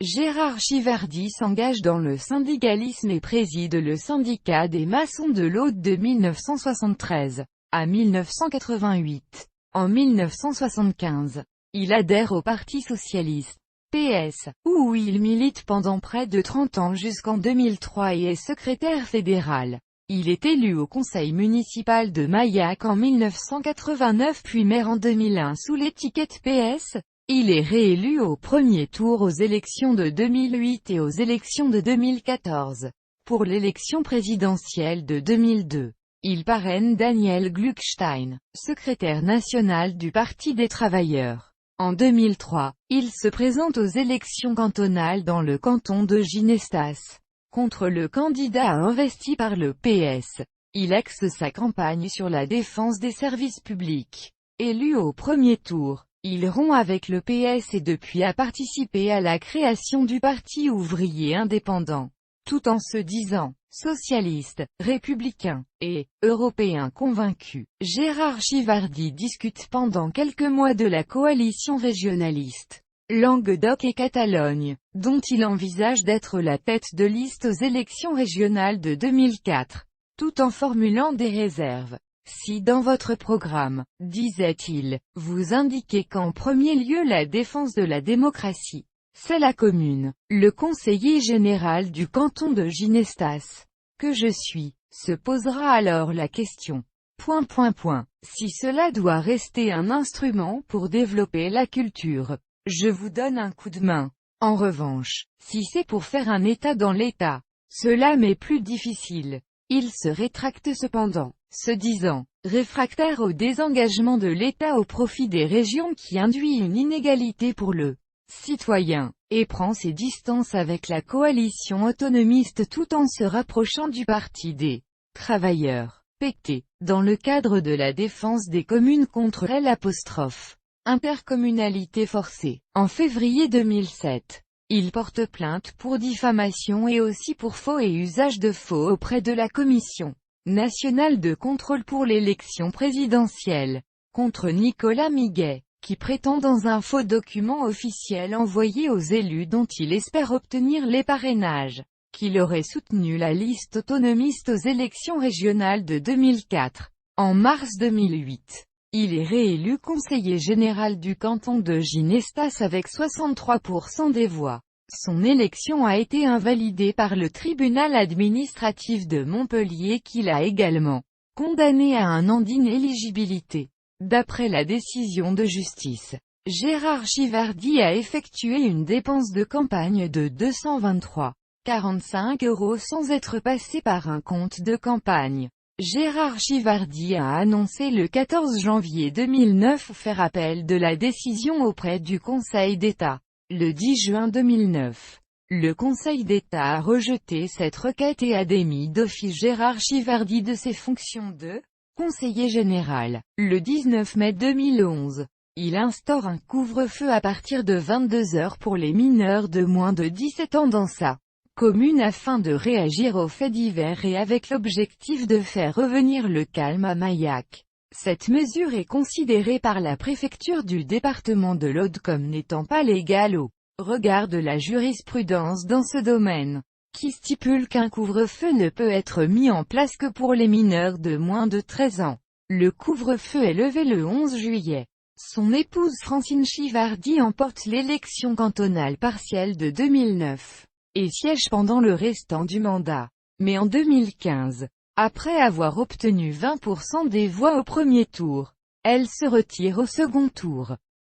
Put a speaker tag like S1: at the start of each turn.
S1: Gérard Chiverdi s'engage dans le syndicalisme et préside le syndicat des maçons de l'Aude de 1973 à 1988. En 1975, il adhère au Parti socialiste, PS, où il milite pendant près de 30 ans jusqu'en 2003 et est secrétaire fédéral. Il est élu au conseil municipal de Mayac en 1989 puis maire en 2001 sous l'étiquette PS. Il est réélu au premier tour aux élections de 2008 et aux élections de 2014. Pour l'élection présidentielle de 2002, il parraine Daniel Gluckstein, secrétaire national du Parti des travailleurs. En 2003, il se présente aux élections cantonales dans le canton de Ginestas, contre le candidat investi par le PS. Il axe sa campagne sur la défense des services publics. Élu au premier tour, il rompt avec le PS et depuis a participé à la création du Parti ouvrier indépendant, tout en se disant socialiste, républicain et européen convaincu. Gérard Chiverdi discute pendant quelques mois de la coalition régionaliste Languedoc et Catalogne, dont il envisage d'être la tête de liste aux élections régionales de 2004, tout en formulant des réserves. Si dans votre programme, disait-il, vous indiquez qu'en premier lieu la défense de la démocratie, c'est la commune, le conseiller général du canton de Ginestas, que je suis, se posera alors la question. Si cela doit rester un instrument pour développer la culture, je vous donne un coup de main. En revanche, si c'est pour faire un État dans l'État, cela m'est plus difficile. Il se rétracte cependant, se disant réfractaire au désengagement de l'État au profit des régions qui induit une inégalité pour le citoyen, et prend ses distances avec la coalition autonomiste tout en se rapprochant du Parti des travailleurs, PT, dans le cadre de la défense des communes contre l'intercommunalité forcée. En février 2007, il porte plainte pour diffamation et aussi pour faux et usage de faux auprès de la Commission nationale de contrôle pour l'élection présidentielle, contre Nicolas Miguet, qui prétend dans un faux document officiel envoyé aux élus dont il espère obtenir les parrainages, qu'il aurait soutenu la liste autonomiste aux élections régionales de 2004. En mars 2008, il est réélu conseiller général du canton de Ginestas avec 63% des voix. Son élection a été invalidée par le tribunal administratif de Montpellier qui l'a également condamné à 1 an d'inéligibilité. D'après la décision de justice, Gérard Chiverdi a effectué une dépense de campagne de 223,45 € sans être passé par un compte de campagne. Gérard Chiverdi a annoncé le 14 janvier 2009 faire appel de la décision auprès du Conseil d'État. Le 10 juin 2009, le Conseil d'État a rejeté cette requête et a démis d'office Gérard Chiverdi de ses fonctions de conseiller général. Le 19 mai 2011, il instaure un couvre-feu à partir de 22 h pour les mineurs de moins de 17 ans dans sa commune afin de réagir aux faits divers et avec l'objectif de faire revenir le calme à Mayac. Cette mesure est considérée par la préfecture du département de l'Aude comme n'étant pas légale au regard de la jurisprudence dans ce domaine, qui stipule qu'un couvre-feu ne peut être mis en place que pour les mineurs de moins de 13 ans. Le couvre-feu est levé le 11 juillet. Son épouse Francine Chiverdi emporte l'élection cantonale partielle de 2009, et siège pendant le restant du mandat. Mais en 2015, après avoir obtenu 20% des voix au premier tour, elle se retire au second tour.